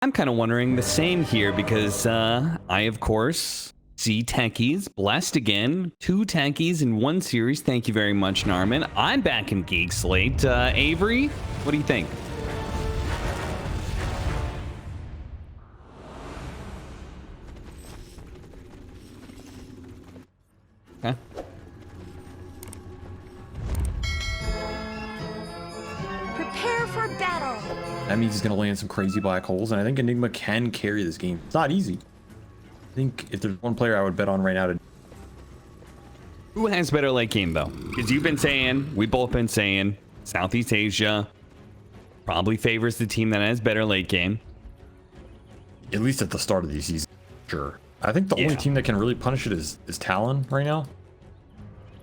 I'm kind of wondering the same here because I, of course, see techies blessed again. 2 techies in 1 series. Thank you very much, Narman. I'm back in GEEKSLATE. Avery, what do you think? Okay. Prepare for battle. That means he's going to land some crazy black holes, and I think Enigma can carry this game. It's not easy. I think if there's one player I would bet on right now to... Who has better late game, though? Because you've been saying, we've both been saying, Southeast Asia probably favors the team that has better late game. At least at the start of the season, sure. I think the only team that can really punish it is Talon right now.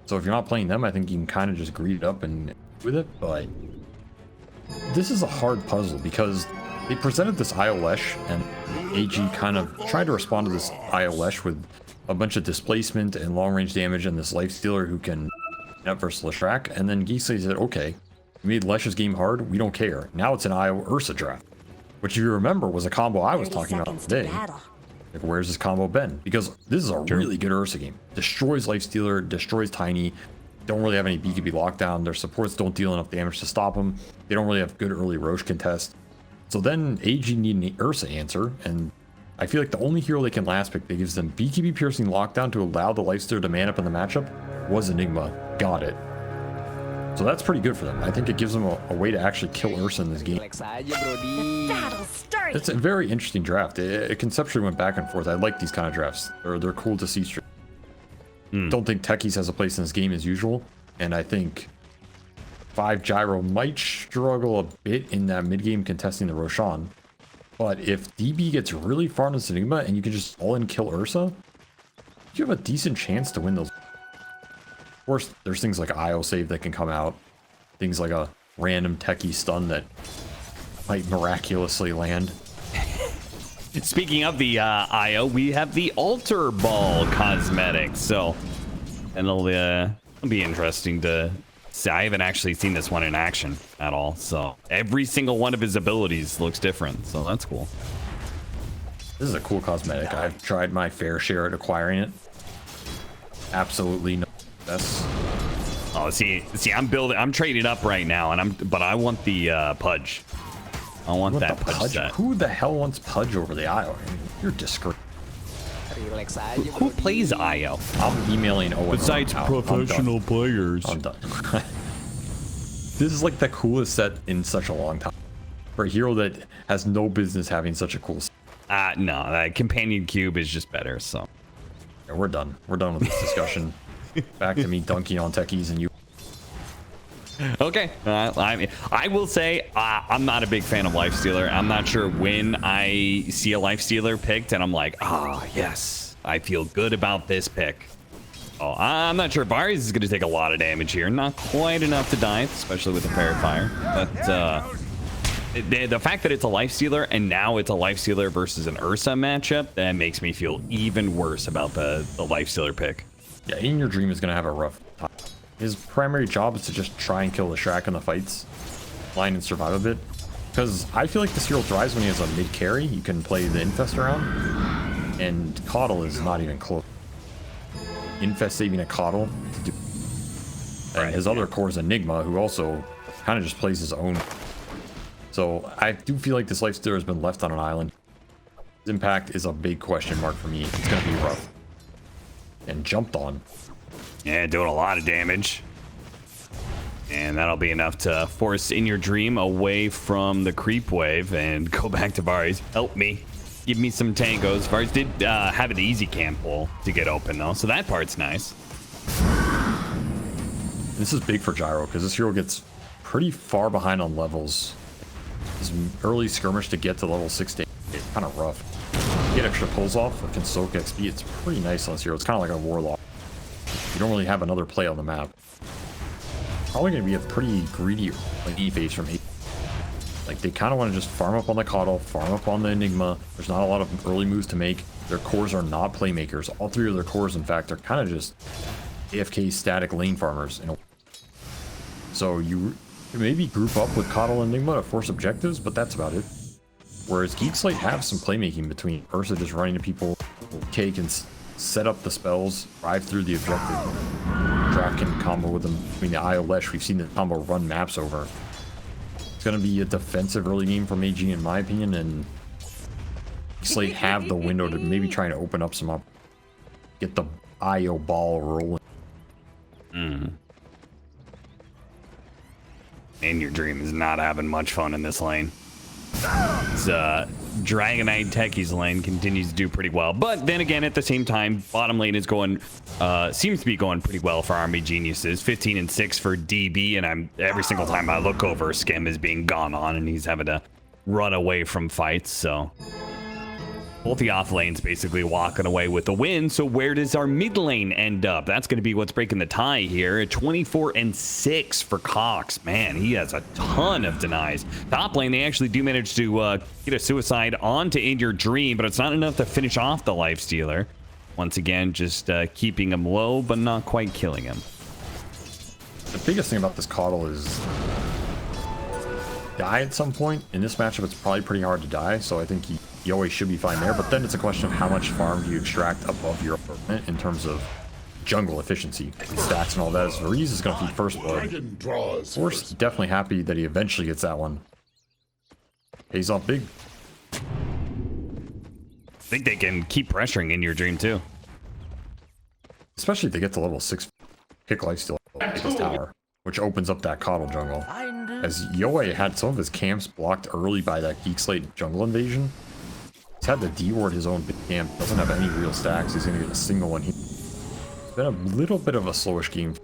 So if you're not playing them, I think you can kind of just greed it up and with it, but... This is a hard puzzle because they presented this IOLesh and AG kind of tried to respond to this IOLesh with a bunch of displacement and long range damage and this life stealer who can up versus Leshrac. And then GEEKSLATE said, okay, we made Lesh's game hard, we don't care. Now it's an IO Ursa draft, which if you remember was a combo I was talking about today. Like, where's this combo been? Because this is a really good Ursa game. Destroys life stealer, destroys Tiny. Don't really have any BKB lockdown. Their supports don't deal enough damage to stop them. They don't really have good early Roche contest. So then AG need an Ursa answer, and I feel like the only hero they can last pick that gives them BKB piercing lockdown to allow the lifestealer to man up in the matchup was Enigma. Got it. So that's pretty good for them. I think it gives them a way to actually kill Ursa in this game. It's a very interesting draft. It conceptually went back and forth. I like these kind of drafts. They're cool to see. Don't think Techies has a place in this game as usual, and I think 5 Gyro might struggle a bit in that mid game contesting the Roshan. But if DB gets really far in this Enigma and you can just all in kill Ursa, you have a decent chance to win those. Of course, there's things like IO save that can come out, things like a random Techie stun that might miraculously land. Speaking of the IO, we have the Altar Ball cosmetics, so it'll be interesting to see. I haven't actually seen this one in action at all, so every single one of his abilities looks different, so that's cool. This is a cool cosmetic. I've tried my fair share at acquiring it. Absolutely no success. Oh, see, I'm trading up right now, and but I want the Pudge. I want that Pudge set. Who the hell wants Pudge over the IO? I mean, you're disgraceful. Who plays IO? I'm emailing Owen. Besides professional players. I'm done. This is like the coolest set in such a long time. For a hero that has no business having such a cool set. No, that Companion Cube is just better, so. Yeah, we're done. We're done with this discussion. Back to me dunking on techies and you. Okay, I will say I'm not a big fan of Lifestealer. I'm not sure when I see a Lifestealer picked and I'm like, yes, I feel good about this pick. Oh, I'm not sure. Varys is going to take a lot of damage here. Not quite enough to die, especially with the Fairy Fire. But the fact that it's a Lifestealer and now it's a Lifestealer versus an Ursa matchup, that makes me feel even worse about the Lifestealer pick. Yeah, In Your Dream is going to have a rough time. His primary job is to just try and kill the Shrek in the fights, line and survive a bit. Because I feel like this hero thrives when he has a mid carry. You can play the Infest around, and KOTL is not even close. Infest saving a KOTL to do. And his other core is Enigma, who also kind of just plays his own. So I do feel like this Lifestealer has been left on an island. His impact is a big question mark for me. It's going to be rough. And jumped on. Yeah, doing a lot of damage. And that'll be enough to force In Your Dream away from the creep wave and go back to Varys. Help me. Give me some tangos. Varys did have an easy camp pull to get open, though, so that part's nice. This is big for Gyro, because this hero gets pretty far behind on levels. His early skirmish to get to level 6 is kind of rough. Get extra pulls off or can soak XP. It's pretty nice on this hero. It's kind of like a Warlock. You don't really have another play on the map. Probably going to be a pretty greedy E-phase from 8. Like, they kind of want to just farm up on the KOTL, farm up on the Enigma. There's not a lot of early moves to make. Their cores are not playmakers. All 3 of their cores, in fact, are kind of just AFK static lane farmers. So you maybe group up with KOTL and Enigma to force objectives, but that's about it. Whereas GeekSlate have some playmaking between Ursa just running to people, Cake and set up the spells, drive through the objective. Draft can combo with them. I mean, the IO Lesh, we've seen the combo run maps over. It's going to be a defensive early game from AG, in my opinion, and GeekSlate have the window to maybe try and open up some get the IO ball rolling. In Your Dream is not having much fun in this lane. Dragonite Techie's lane continues to do pretty well, but then again, at the same time, bottom lane is going, seems to be going pretty well for Army Geniuses. 15 and 6 for DB, and every single time I look over, Skim is being gone on, and he's having to run away from fights. So both the off lanes basically walking away with the win. So where does our mid lane end up? That's going to be what's breaking the tie here. 24 and 6 for Cox. Man, he has a ton of denies. Top lane, they actually do manage to get a suicide onto In Your Dream, but it's not enough to finish off the Lifestealer. Once again, just keeping him low, but not quite killing him. The biggest thing about this KOTL is die at some point. In this matchup, it's probably pretty hard to die, so I think Yowe should be fine there, but then it's a question of how much farm do you extract above your opponent in terms of jungle efficiency, stats and all that. As Varize is going to feed first blood. Force definitely happy that he eventually gets that one. Pays off big. I think they can keep pressuring In Your Dream too. Especially if they get to level 6, pick lifesteal, pick his tower, which opens up that KOTL jungle. As Yowe had some of his camps blocked early by that GeekSlate jungle invasion. He's had to deward his own big camp, doesn't have any real stacks, he's gonna get a single one here. It's been a little bit of a slowish game.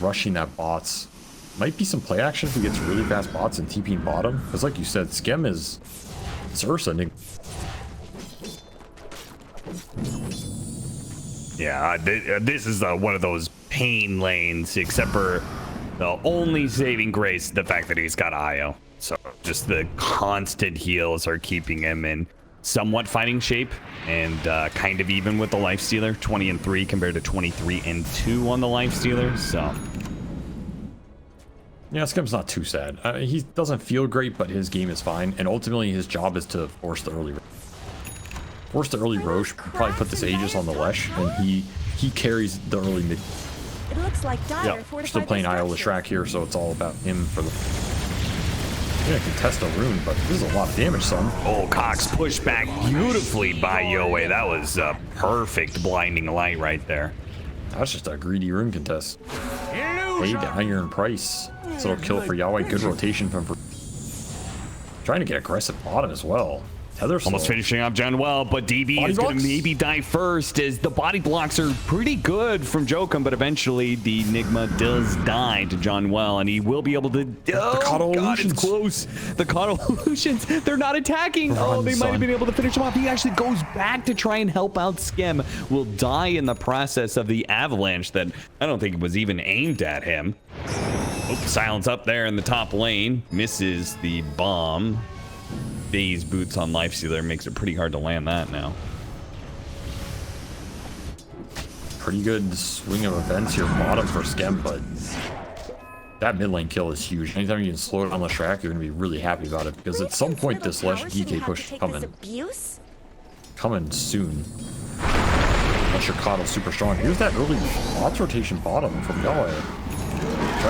Rushing that bots. Might be some play action if he gets really fast bots and TPing bottom. Because like you said, Skem is Ursa. Yeah, this is one of those pain lanes, except for the only saving grace, the fact that he's got IO. So just the constant heals are keeping him in somewhat fighting shape, and kind of even with the Lifestealer. 20 and 3 compared to 23 and 2 on the Lifestealer. So yeah, Skem's not too sad. He doesn't feel great, but his game is fine, and ultimately his job is to force the early Roche. Probably put this Aegis on the Lesh, and he carries the early mid. It looks like dire Still playing IO Leshrac here, so it's all about him for the. Yeah, contest a rune, but this is a lot of damage, son. Oh, Cox pushed back beautifully by Yowe. That was a perfect blinding light right there. That's just a greedy rune contest. Paid iron price. So it'll kill for Yowe. Good rotation from. Trying to get aggressive bottom as well. Tether almost finishing up John well, but DB is going to maybe die first, as the body blocks are pretty good from Jokum, but eventually the Enigma does die to John Well, and he will be able to. Oh, God, it's close. The Convolutions, they're not attacking. Oh, they might have been able to finish him off. He actually goes back to try and help out Skem. Will die in the process of the avalanche that I don't think was even aimed at him. Oh, silence up there in the top lane. Misses the bomb. Phase boots on Lifestealer makes it pretty hard to land that now. Pretty good swing of events here bottom for Skem, but that mid lane kill is huge. Anytime you can slow it on Leshrac, you're going to be really happy about it, because at some point this Lesh DK push is coming. Coming soon. Unless your KOTL's super strong. Here's that early bots rotation bottom from Yowe.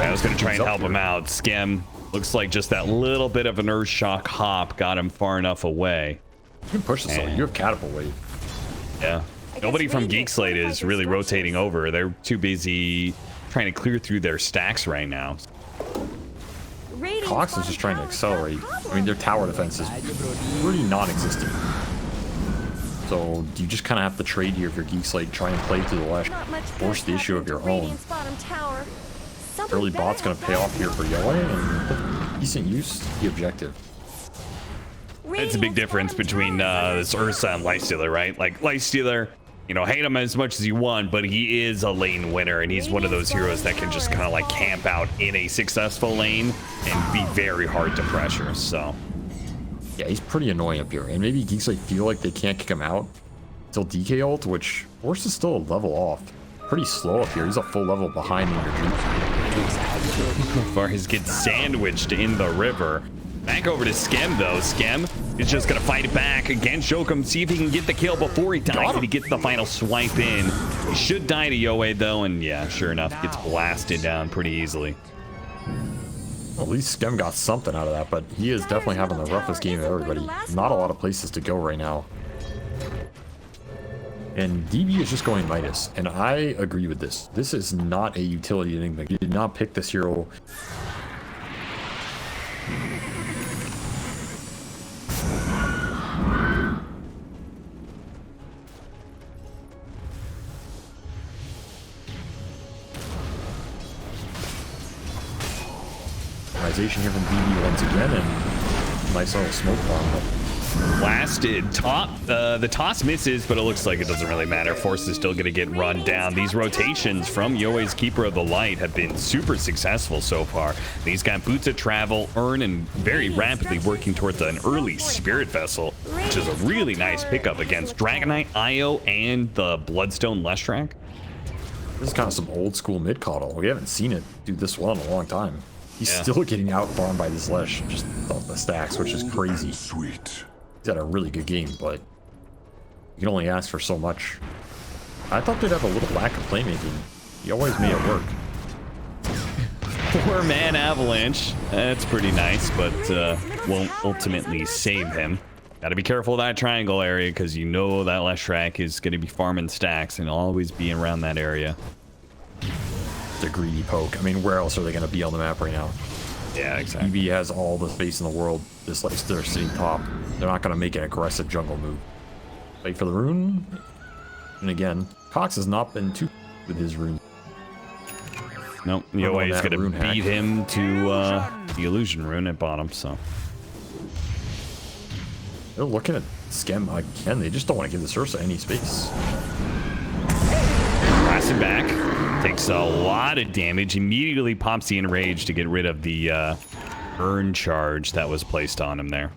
I was going to try and help him out. Skem. Looks like just that little bit of an Earth Shock hop got him far enough away. You can push this on. You have catapult wave. Yeah. Nobody from GeekSlate is really rotating over. They're too busy trying to clear through their stacks right now. Cox is just trying to accelerate. I mean, their tower defense is pretty non-existent. So you just kind of have to trade here if you're GeekSlate, try and play to the Lesh, force the issue of your own. Early bot's going to pay off here for Yowe, and decent use the objective. It's a big difference between this Ursa and Lifestealer, right? Like, Lifestealer, you know, hate him as much as you want, but he is a lane winner, and he's one of those heroes that can just kind of like camp out in a successful lane and be very hard to pressure, so. Yeah, he's pretty annoying up here, and maybe GeekSlate feel like they can't kick him out until DK ult, which Force is still a level off. Pretty slow up here. He's a full level behind In Your Dream. Vargas gets sandwiched in the river. Back over to Skem, though. Skem is just going to fight it back against Jokum. See if he can get the kill before he dies. And he gets the final swipe in. He should die to Yowe, though. And yeah, sure enough, gets blasted down pretty easily. Well, at least Skem got something out of that, but he is definitely having the roughest game of everybody. Not a lot of places to go right now. And DB is just going Midas, and I agree with this. This is not a utility anything. You did not pick this hero. Optimization here from DB once again, and nice little smoke bomb. Blasted. The toss misses, but it looks like it doesn't really matter. Force is still going to get run down. These rotations from Yowe's Keeper of the Light have been super successful so far. He's got Boots of Travel, Earn, and very rapidly working towards an early Spirit Vessel, which is a really nice pickup against Dragonite, Io, and the Bloodstone Leshrac. This is kind of some old school mid KOTL. We haven't seen it do this well in a long time. He's still getting out-farmed by this Lesh, just off the stacks, which is crazy. Sweet. He's had a really good game, but you can only ask for so much. I thought they'd have a little lack of playmaking. He always made it work. 4-man Avalanche. That's pretty nice, but won't ultimately save him. Got to be careful of that triangle area, because you know that Leshrac is going to be farming stacks and always be around that area. It's a greedy poke. I mean, where else are they going to be on the map right now? Yeah, exactly. EV has all the space in the world. This likes their city top. They're not going to make an aggressive jungle move. Wait for the rune. And again, Cox has not been too with his rune. Nope, Yowe is going to beat him to the illusion rune at bottom, so. They're looking at Skem again. They just don't want to give this Ursa any space. Blasted back. Takes a lot of damage. Immediately pops the Enrage to get rid of the Earn charge that was placed on him there.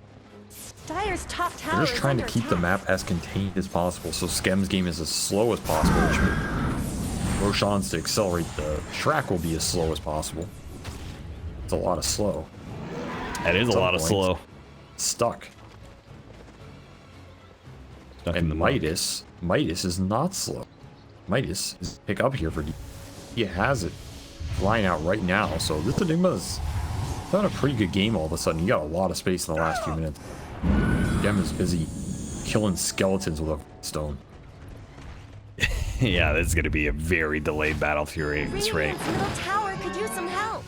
Dire's top tower. They're just trying to keep the map as contained as possible, so Skem's game is as slow as possible, which means Roshan's to accelerate the Shrek will be as slow as possible. It's a lot of slow. That is a lot of slow. Stuck and the Midas is not slow. Midas is pick up here for D. He has it flying out right now, so this Enigma's having a pretty good game all of a sudden. He got a lot of space in the last few minutes. Gem is busy killing skeletons with a stone. Yeah, this is going to be a very delayed Battle Fury at this rate. Middle tower could use some help.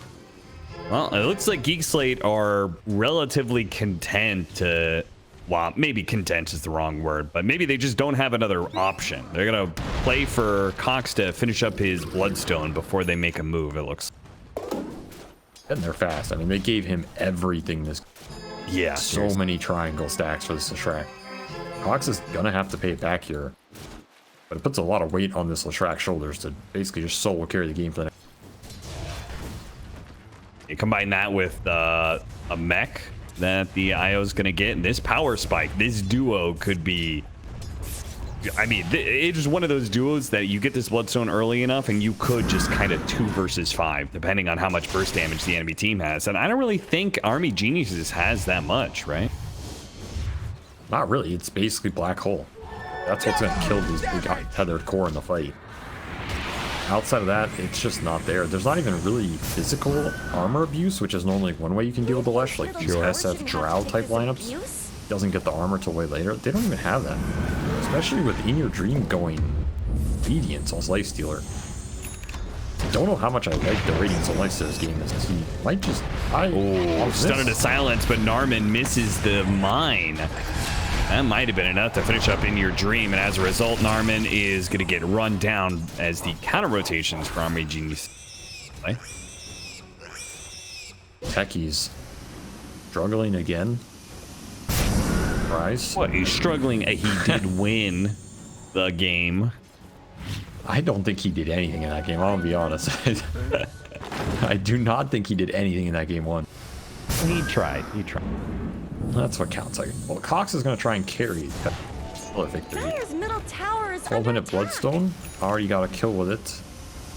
Well, it looks like GEEKSLATE are relatively content to... Well, maybe content is the wrong word, but maybe they just don't have another option. They're going to play for Cox to finish up his Bloodstone before they make a move, it looks. And they're fast. I mean, they gave him everything this... Yeah. So seriously. many triangle stacks for this Leshrac. Cox is going to have to pay it back here. But it puts a lot of weight on this Leshrac's shoulders to basically just solo carry the game for the next. You combine that with a mech that the IO is going to get, and this power spike, this duo could be... I mean, it's one of those duos that you get this Bloodstone early enough, and you could just kind of 2 versus 5, depending on how much burst damage the enemy team has. And I don't really think Army Geniuses has that much, right? Not really. It's basically Black Hole. That's what's going to kill these big tethered core in the fight. Outside of that, it's just not there. There's not even really physical armor abuse, which is normally one way you can deal with the Lesh, like these SF Drow type lineups. Doesn't get the armor till way later. They don't even have that. Especially with In Your Dream going Obedience on Lifestealer. Don't know how much I like the Radiance on Lifestealer's game. He might just... Stunner to silence, but Narman misses the mine. That might have been enough to finish up In Your Dream, and as a result, Narman is going to get run down as the counter rotations for Army Genius. Techie's struggling again. Surprise. What? He's struggling. He did win the game. I don't think he did anything in that game. I'll be honest. I do not think he did anything in that game one. He tried. He tried. That's what counts. Well, Cox is going to try and carry a victory. Dire's middle tower is 12-minute Bloodstone. Already got a kill with it.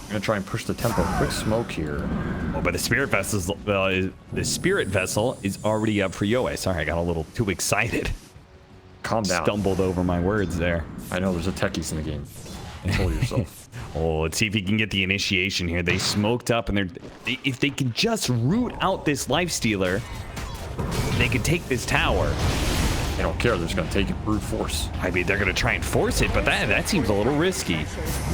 Gonna try and push the tempo. Quick smoke here. Oh, but the spirit vessel is already up for Yowe. Sorry, I got a little too excited. Calm down. Stumbled over my words there. I know there's a techies in the game. Control yourself. Oh, let's see if he can get the initiation here. They smoked up, and if they can just root out this lifestealer, they could take this tower. They don't care. They're just gonna take it brute force. I mean, they're gonna try and force it, but that seems a little risky.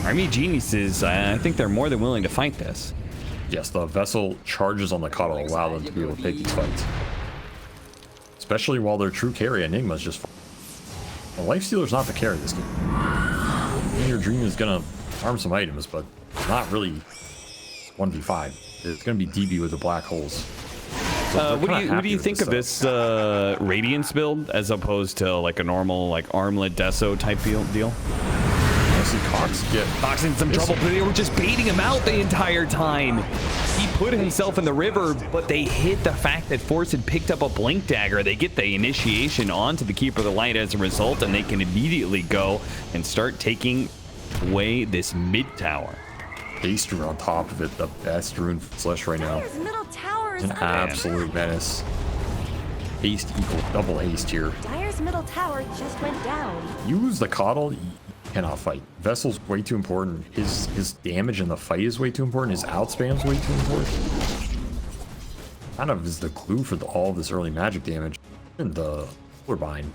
Army Geniuses, I think they're more than willing to fight this. Yes, the vessel charges on the KOTL allow them to be able to take these fights. Especially while their true carry Enigma's just. The lifestealer's not the carry this game. Your dream is gonna farm some items, but not really 1v5. It's gonna be DB with the black holes. So what do you think of this Radiance build as opposed to like a normal like Armlet Deso type deal? I see Cox in some trouble, but they were just baiting him out the entire time. He put himself in the river, but they hit the fact that Force had picked up a Blink Dagger. They get the initiation onto the Keeper of the Light as a result, and they can immediately go and start taking away this mid tower. Haste Rune on top of it, the best rune slash right now. Dire's middle tower is An under absolute menace. Haste equals double haste here. Dire's middle tower just went down. You lose the KOTL, you cannot fight. Vessel's way too important. His damage in the fight is way too important. His outspam's way too important. Kind of is the clue for all of this early magic damage. And the bind.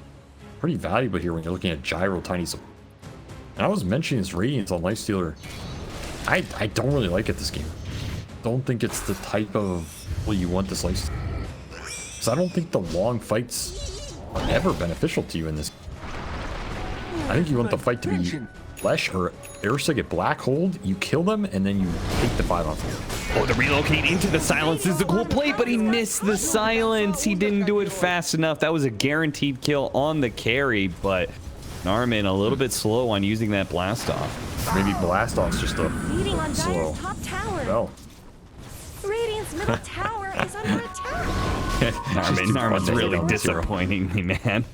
Pretty valuable here when you're looking at gyro tiny support. And I was mentioning this Radiance on Lifestealer. I don't really like it this game. Don't think it's the type of you want this Lifestealer. Because I don't think the long fights are ever beneficial to you in this. I think you want the fight to be flesh or Ursa get black hold, you kill them, and then you take the 5-on-4. Oh, the relocate into the silence is the cool play, but he missed the silence. He didn't do it fast enough. That was a guaranteed kill on the carry, but Narman a little bit slow on using that blast off. Maybe blast off's just a Leading on slow. Dire's top tower. No. Radiant's middle tower is under attack. Narman's really disappointing me, man.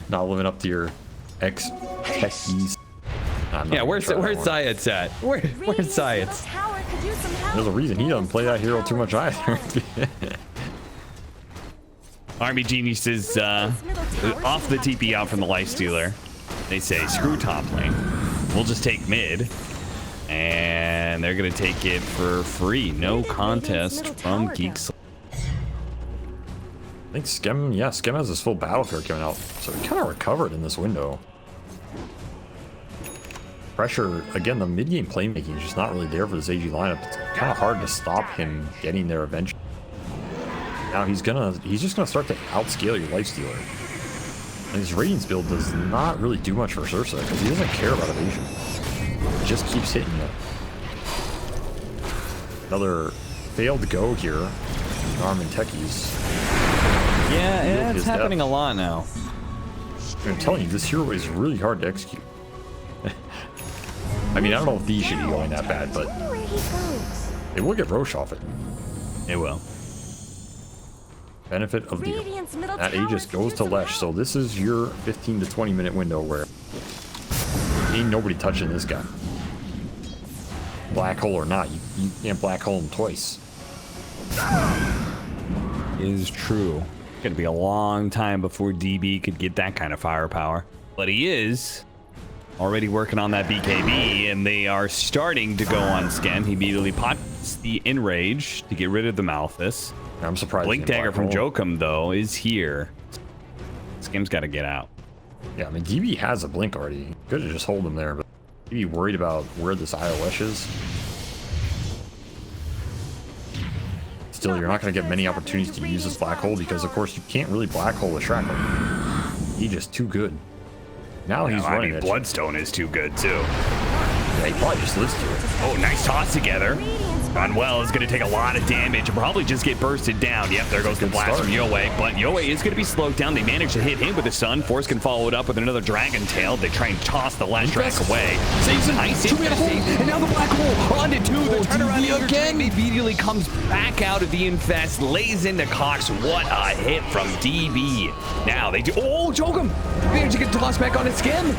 Not living up to your ex-techies. Yeah, where's Zayat's at? Where's Radiant's Zayat's? middle tower could use some help. There's a reason he doesn't play that hero too much either. Army Geniuses off the TP out from the Lifestealer. They say, screw top lane. We'll just take mid. And they're going to take it for free. No contest from GEEKSLATE. I think Skem has his full battle card coming out. So he kind of recovered in this window. Pressure, again, the mid-game playmaking is just not really there for this AG lineup. It's kind of hard to stop him getting there eventually. Now he's just gonna start to outscale your Lifestealer. And his Radiance build does not really do much for Ursa because he doesn't care about evasion. He just keeps hitting you. Another failed go here. Armin Techies. Yeah, it's happening a lot now. I'm telling you, this hero is really hard to execute. I mean, I don't know if these should be going that bad, but Where he goes. it will get Roche off it. It will. Benefit of the Radiant's middle that tower Aegis could goes use to some Lesh, help. so this is your 15 to 20 minute window where ain't nobody touching this guy. Black hole or not, you can't black hole him twice. Is true. Gonna be a long time before DB could get that kind of firepower. But he is already working on that BKB, and they are starting to go on Skem. He immediately pots the Enrage to get rid of the Malthus. I'm surprised. Blink Dagger from Jokum, though, is here. Skem's got to get out. Yeah, I mean, DB has a blink already. Could have just hold him there, but DB worried about where this IOS is. Still, you're not going to get many opportunities to use this black hole because, of course, you can't really black hole a Shrapnel. He's just too good. Now he's running it. Bloodstone is too good, too. Yeah, he probably just lives to it. Oh, nice toss together. Radiant's Unwell is going to take a lot of damage and probably just get bursted down. Yep, there goes the blast from Yowe. But Yowe is going to be slowed down. They manage to hit him with the sun. Force can follow it up with another Dragon Tail. They try and toss the last track away. Saves him. Nice. And now the black hole onto two. The turnaround again immediately comes back out of the infest. Lays into Cox. What a hit from DB. Now they do. Oh, choke him. Managed to get tossed back on his skin.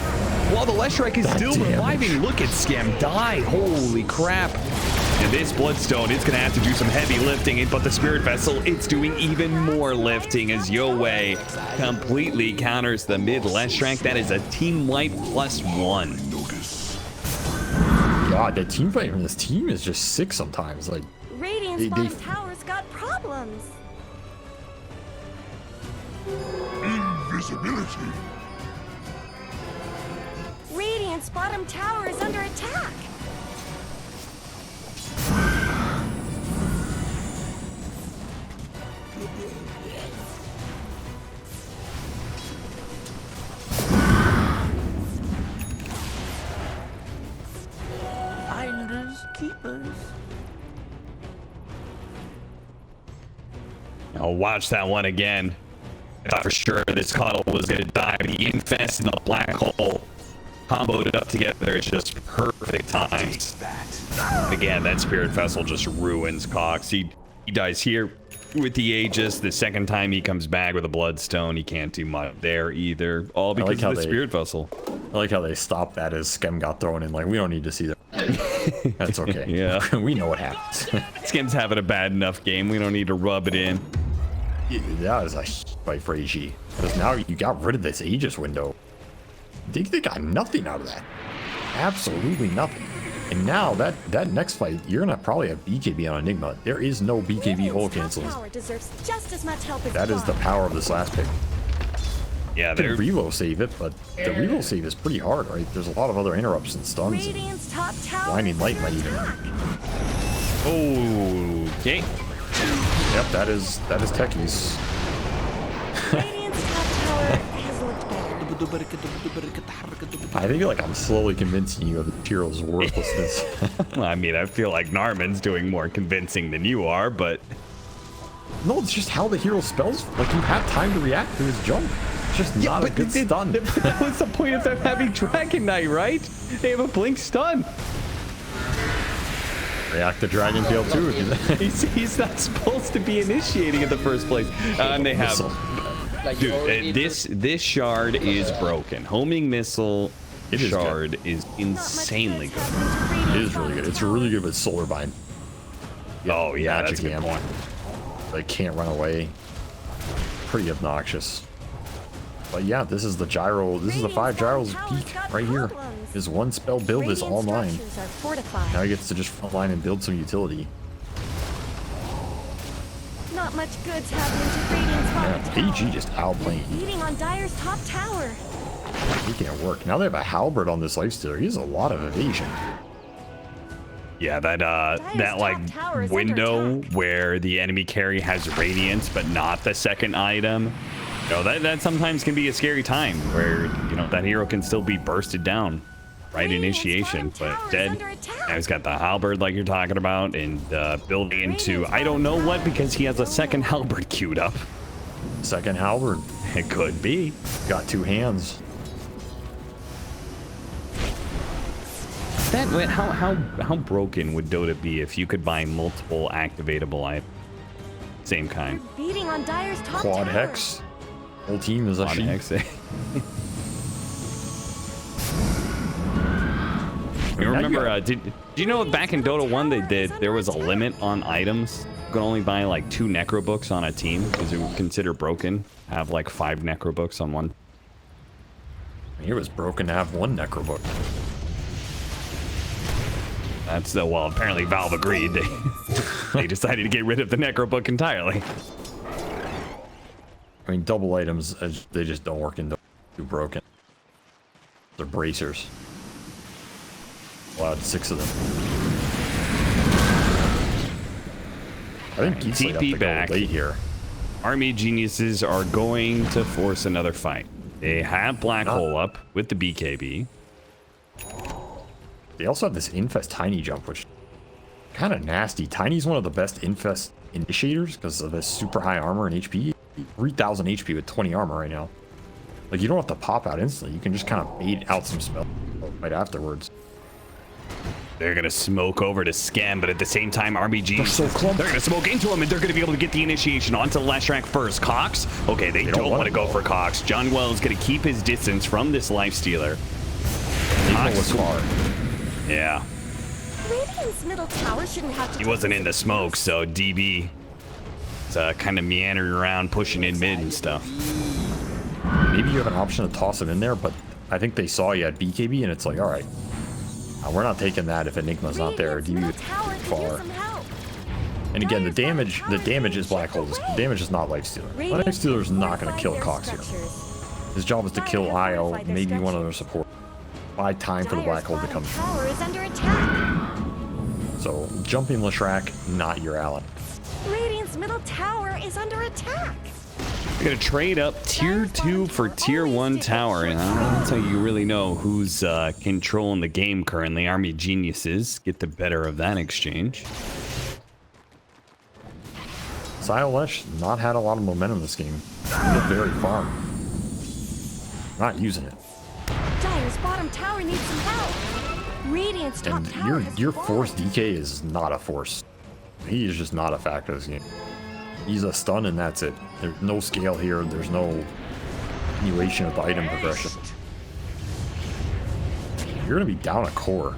While the left strike is still reviving. Look at Skem die. Holy crap. And this Bloodstone is going to have to do some heavy lifting, but the Spirit Vessel, it's doing even more lifting as Yowe completely counters the mid left strike. That is a team wipe +1. God, the team fight from this team is just sick sometimes. Like, Radiant's bottom tower's got problems. Invisibility. Radiant's bottom tower is under attack. Finders, keepers. I'll watch that one again. I thought for sure this KOTL was going to die. The infest and the black hole comboed it up together. It's just perfect times. Again, that Spirit Vessel just ruins Cox. He dies here with the Aegis. The second time he comes back with a Bloodstone, he can't do much there either. All because of the Spirit Vessel. I like how they stopped that as Skem got thrown in. Like, we don't need to see that. That's okay. Yeah. We know what happens. Skem's having a bad enough game. We don't need to rub it in. That was a fight for AG. Because now you got rid of this Aegis window. They got nothing out of that. Absolutely nothing. And now that next fight, you're gonna probably have BKB on Enigma. There is no BKB hole cancels. That is the power of this last pick. Yeah, they can reload save it, but the reload save is pretty hard, right? There's a lot of other interrupts and stuns. And Blinding Light might even. Okay. Yep, that is Techies. I feel like I'm slowly convincing you of the hero's worthlessness. I mean, I feel like Narman's doing more convincing than you are, but... No, it's just how the hero spells. Like, you have time to react to his jump. It's just not a good stun. What's the point of them having Dragon Knight, right? They have a blink stun. React to Dragon Tail too. He's not supposed to be initiating in the first place. And they have... Dude, this shard is broken. Homing missile shard is insanely good. It is really good. It's really good with Solar Bind. Oh yeah, that's a good point. They can't run away. Pretty obnoxious. But yeah, this is the gyro. This is the 5 gyros peak right here. His one spell build is all mine. Now he gets to just frontline and build some utility. Not much good's happening to Radiant's bottom tower. AG just outplaying. Beating on Dire's top tower. He can't work. Now they have a halberd on this lifestealer. He has a lot of evasion. Yeah, that like window where the enemy carry has radiance but not the second item. You know, that sometimes can be a scary time where, you know, that hero can still be bursted down. Right initiation, but dead. Now he's got the halberd like you're talking about, and building into I don't know what because he has a second halberd queued up. Second halberd. It could be. Got 2 hands. How broken would Dota be if you could buy multiple activatable items? Same kind. Beating on Dire's top Quad tower. Hex. Whole team is a Quad Hex. You remember, did you know back in Dota 1 there was a limit on items? You could only buy like 2 necro books on a team because it would consider broken. Have like 5 necro books on one. It was broken to have 1 necro book. That's the well. Apparently Valve agreed. They decided to get rid of the necro book entirely. I mean, double items they just don't work in Dota. Too broken. They're bracers. Allowed 6 of them. I think GEEKSLATE have to go late here. Army geniuses are going to force another fight. They have Black Hole up with the BKB. They also have this Infest Tiny Jump, which kind of nasty. Tiny's one of the best infest initiators because of his super high armor and HP. 3,000 HP with 20 armor right now. Like, you don't have to pop out instantly. You can just kind of bait out some spell right afterwards. They're going to smoke over to Scam, but at the same time, RBG, They're so clumped. they're going to smoke into him, and they're going to be able to get the initiation onto the last track first. Cox, okay, they don't want to go for Cox. John Well is going to keep his distance from this lifestealer. Cox was far. Yeah. Radiant's middle tower shouldn't have to. He wasn't in the smoke, so DB is kind of meandering around, pushing in mid and stuff. Maybe you have an option to toss him in there, but I think they saw you at BKB, and it's like, all right, we're not taking that if Enigma's not there. DB is far. And again, the damage is Black Hole. The damage is not Lifestealer. Lifestealer is not going to kill Cox here. His job is to kill IO, maybe one of their support. Buy time for the Black Hole to come. So jumping Leshrac, not your ally. Radiant's middle tower is under attack. We're gonna trade up tier 2 for tier 1 tower, and that's how you really know who's controlling the game currently. Army Geniuses get the better of that exchange. Silesh not had a lot of momentum this game. Very far. Not using it. Dire's bottom tower needs some help. Radiant's top And tower your force DK is not a force. He is just not a factor in this game. He's a stun and that's it. There's no scale here. There's no continuation of the item progression. You're going to be down a core.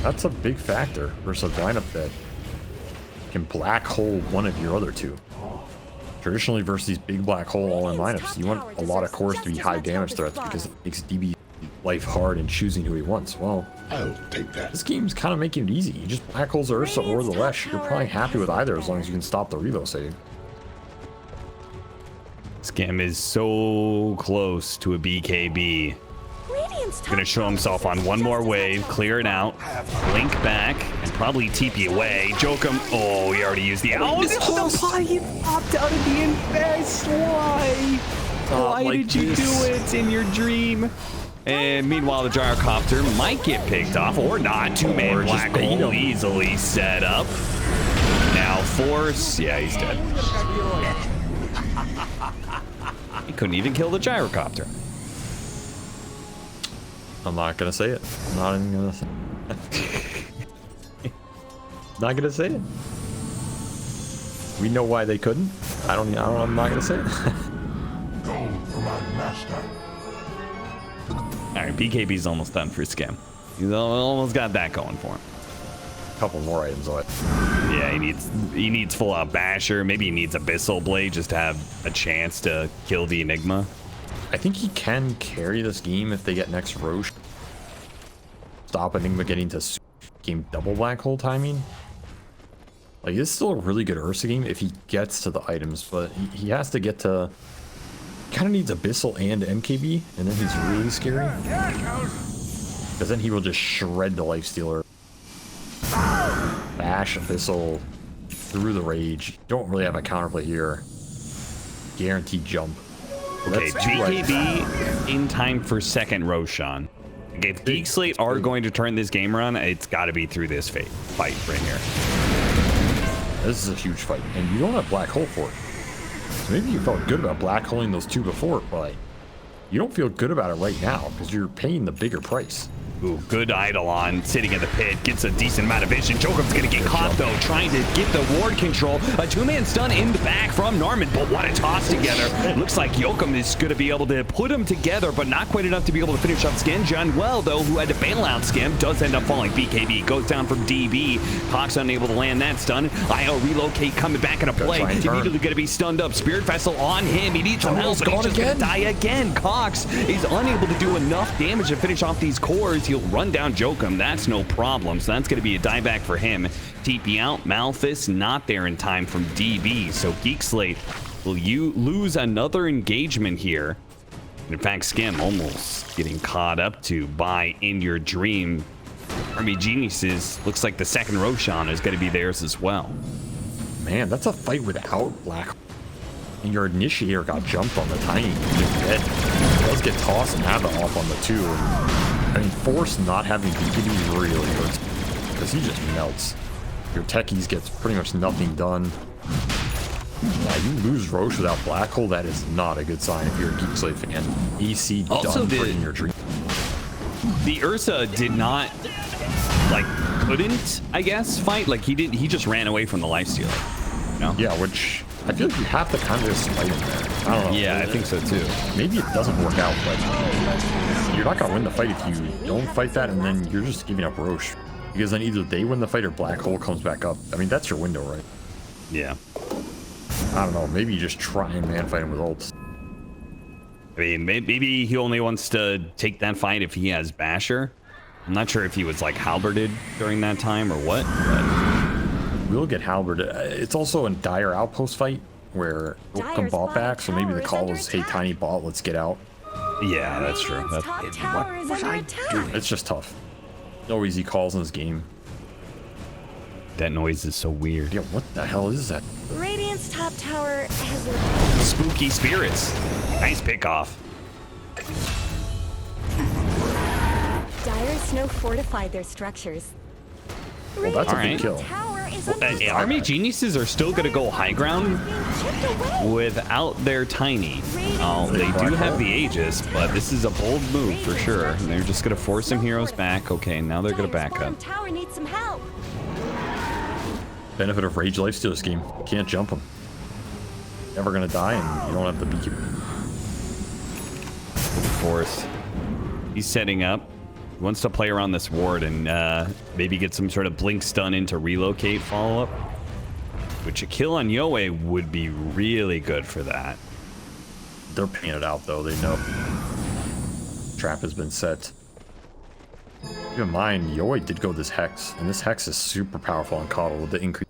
That's a big factor versus a lineup that can black hole one of your other two. Traditionally versus these big black hole all-in lineups, you want a lot of cores to be high damage threats because it makes DB life hard in choosing who he wants. Well, I'll take that. this game's kind of making it easy. You just black holes the Ursa or the Lesh. You're probably happy with either as long as you can stop the reload save. Scam is so close to a BKB. Gonna show himself on one more wave, clear it out, blink back, and probably TP away. Joke him. Oh, he already used the He popped out of the invest. Why did you do it in your dream? And meanwhile, the gyrocopter might get picked off or not. Two-man black hole easily set up. Now Force. Yeah, he's dead. He couldn't even kill the gyrocopter. I'm not gonna say it. I'm not even gonna say it. Not gonna say it. We know why they couldn't. I'm not gonna say it. Go for my master. All right, BKB's almost done for Scam. He's almost got that going for him. A couple more items on it. Yeah, he needs full out Basher. Maybe he needs Abyssal Blade just to have a chance to kill the Enigma. I think he can carry this game if they get next Roche. Stop Enigma getting to game double black hole timing. Like, this is still a really good Ursa game if he gets to the items, but he has to get to... Kind of needs Abyssal and MKB, and then he's really scary. Because then he will just shred the Lifestealer. Bash Abyssal through the Rage. Don't really have a counterplay here. Guaranteed jump. Okay, BKB in time for second Roshan. If GeekSlate are going to turn this game around, it's got to be through this fight right here. This is a huge fight, and you don't have black hole for it. So maybe you felt good about black holing those two before, but you don't feel good about it right now because you're paying the bigger price. Ooh, good Eidolon sitting in the pit, gets a decent amount of vision. Jokum's gonna get caught though, trying to get the ward control. A two-man stun in the back from Norman, but what a toss together. Looks like Yokum is gonna be able to put them together, but not quite enough to be able to finish off Skim. John Well, though, who had to bail out Skim, does end up falling. BKB goes down from DB. Cox unable to land that stun. IO relocate coming back into play. Immediately gonna be stunned up. Spirit Vessel on him. He needs some help, but he's just gonna die again. Cox is unable to do enough damage to finish off these cores. He'll run down Jokum, that's no problem. So that's going to be a dieback for him. TP out, Malthus not there in time from DB. So GeekSlate, will you lose another engagement here? In fact, Skim almost getting caught up to by In Your Dream. Army Geniuses, looks like the second Roshan is going to be theirs as well. Man, that's a fight without black. And your initiator got jumped on the tiny. He's dead. He does get tossed and have the off on the two. I mean, Force not having BKB really hurts because he just melts. Your techies gets pretty much nothing done. Yeah, you lose Roche without Black Hole. That is not a good sign if you're a GEEKSLATE fan. AC Also, done in your dream. the Ursa did not, like, couldn't, I guess, fight. Like, he just ran away from the lifestealer. You know? Yeah, which I feel like you have to kind of just fight him there. I don't know. Yeah, I think so too. Maybe it doesn't work out, but you're not gonna win the fight if you don't fight that, and then you're just giving up Roche. Because then either they win the fight or Black Hole comes back up. I mean, that's your window, right? Yeah. I don't know. Maybe you just try and man fight him with ults. I mean, maybe he only wants to take that fight if he has Basher. I'm not sure if he was like halberded during that time or what. But... We'll get halberded. It's also a Dire Outpost fight where we'll come bot back, so maybe the call is, hey, tiny bot, let's get out. Yeah, that's true. That's, top tower is under attack. It's just tough. No easy calls in this game. that noise is so weird. Yeah, what the hell is that? Radiant's top tower has a Spooky spirits. Nice pickoff. dire snow fortified their structures. Well, that's a big kill. Tower is under Army geniuses are still gonna go high ground chipped away. without their tiny. They do have the Aegis, but this is a bold move for sure. And they're just gonna force some heroes back. Okay, now they're gonna back bottom up. tower needs some help. Benefit of Rage Lifesteal scheme. You can't jump them. Never gonna die, and you don't have the beekeeper. Force. He's setting up. He wants to play around this ward and maybe get some sort of blink stun into relocate follow-up. Which a kill on Yowe would be really good for that. They're paying it out though, they know. Trap has been set. Keep in mind, Yowe did go this Hex, and this Hex is super powerful on KOTL with the increase.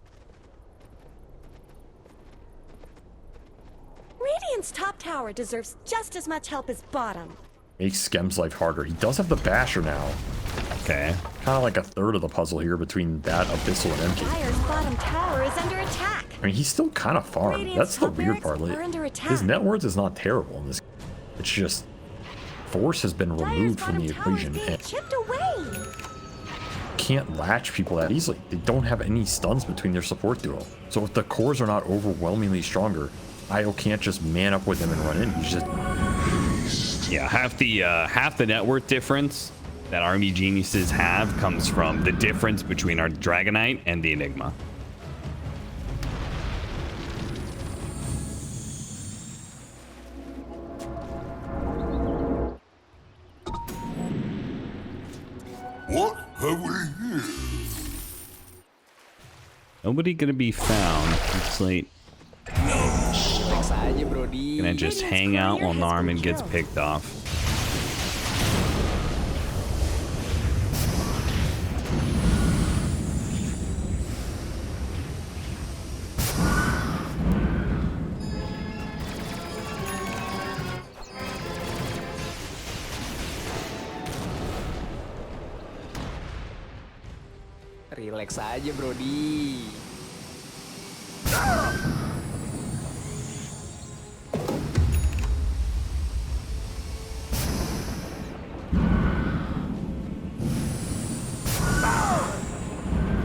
Radiant's top tower deserves just as much help as bottom. Makes Skem's life harder. He does have the Basher now. Okay. Kind of like a third of the puzzle here between that, Abyssal, and MK. Dire's bottom tower is under attack. I mean, he's still kind of farmed. Radiant's That's the top weird barracks part. are Like, under attack. his net worth is not terrible in this. It's just Force has been Dire's removed from bottom the tower is equation. being And chipped away. can't latch people that easily. They don't have any stuns between their support duo. So if the cores are not overwhelmingly stronger, IO can't just man up with them and run in. He's just... Yeah, half the net worth difference that Army Geniuses have comes from the difference between our Dragonite and the Enigma. What have we here? Nobody gonna be found. GEEKSLATE gonna just hang out while Narman gets picked off. Relax aja, Brody.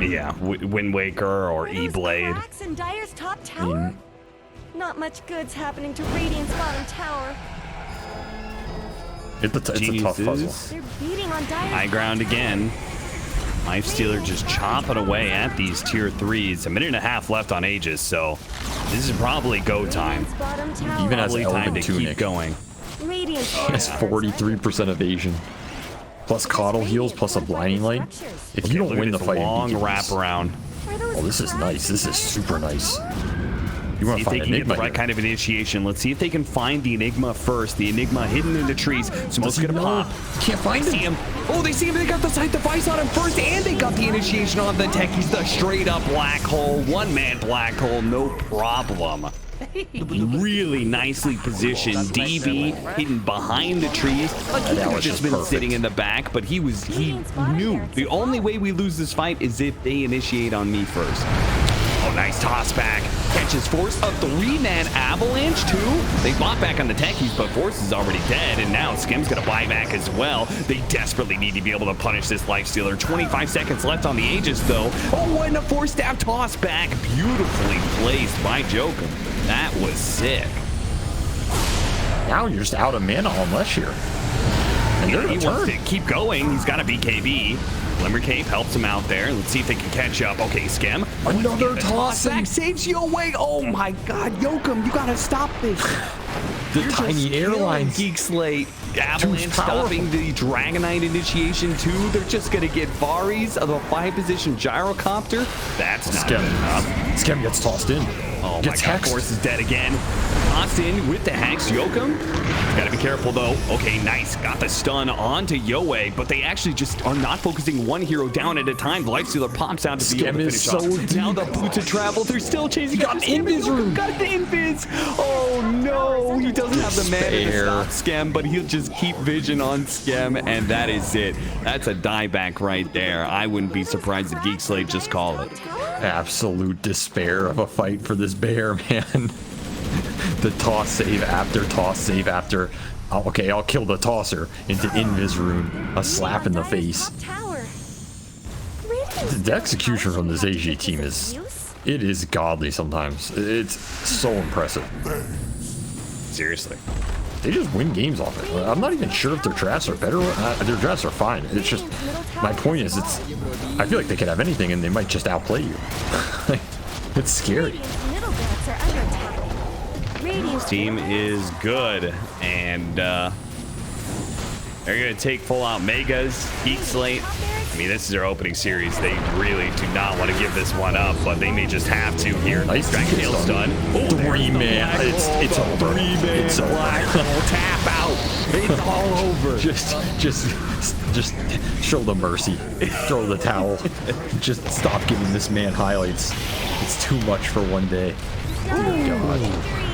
Yeah, Wind Waker or Are those E-Blade. cracks in Dire's top tower? Not much good's happening to Radiant's bottom tower. It's a tough puzzle. Geniuses. They're beating on Dire's High ground again. Lifestealer just chopping away at these tier 3s. A minute and a half left on Aegis, so this is probably go time. Radiant's bottom tower. Even as Probably time Elven to keep Tunic. going. Radiant's Has 43% evasion. Plus KOTL heals, plus a blinding light. If you Look don't win at the this fight, long beekeepers- wraparound. Oh, this is nice. This is super nice. You want See to if they find can get Enigma the right here. kind of initiation. Let's see if they can find the Enigma first. The Enigma hidden in the trees. Smoke's gonna pop. Can't find See him. him. Oh, they see him. They got the sight device on him first, and they got the initiation on the tech. He's the straight up black hole. One man black hole, no problem. Really nicely positioned. DB hidden behind the trees. Like he could That have was just just been perfect. sitting in the back, but he knew the only way we lose this fight is if they initiate on me first. Oh, nice toss back. Catches Force. A 3-man avalanche, too. They bought back on the techies, but Force is already dead, and now Skim's going to buy back as well. They desperately need to be able to punish this Lifestealer. 25 seconds left on the Aegis, though. Oh, and a 4-stab toss back. Beautifully placed by Joker. That was sick. Now you're just out of mana on Lesh here. And they're He wants to keep going. He's got a BKB. Glimmer Cape helps him out there. Let's see if they can catch up. Okay, Skim. Another toss back saves Yowe. Oh my God, Yokum, you gotta stop this. The tiny airlines. GEEKSLATE. Avalanche stopping the Dragonite initiation too. They're just gonna get Varis of a 5-position gyrocopter. That's not Skim. enough. Skim gets tossed in. Oh Gets my God, hexed. Force is dead again. Tossed in with the Hex. Yokum. Gotta be careful though. Okay, nice. Got the stun onto Yowe, but they actually just are not focusing one hero down at a time. The Lifestealer pops out to be able to finish Skim is so off. deep. Now the boots of travel. They're still chasing. Got an invis room. Got the invis. Oh no, he doesn't have the mana to Despair. stop Skim, but he'll just keep vision on Skim, and that is it. That's a dieback right there. I wouldn't be surprised if GEEKSLATE just call it. Absolute despair of a fight for this bear, man. The toss save after. Oh, okay, I'll kill the tosser into Invis rune. A slap in the face. The execution from this AG team it is godly sometimes. It's so impressive. Seriously. They just win games off it. I'm not even sure if their drafts are better. Their drafts are fine. It's just, my point is, I feel like they could have anything and they might just outplay you. It's scary. This team is good, and they're going to take full out Megas, GEEKSLATE. I mean, this is their opening series. They really do not want to give this one up, but they may just have to here. Nice Dragon Tail stun. Oh, 3-man. It's over. It's over. Black hole tap out. It's all over. Just show the mercy. Throw the towel. Just stop giving this man highlights. It's too much for one day. Oh, God.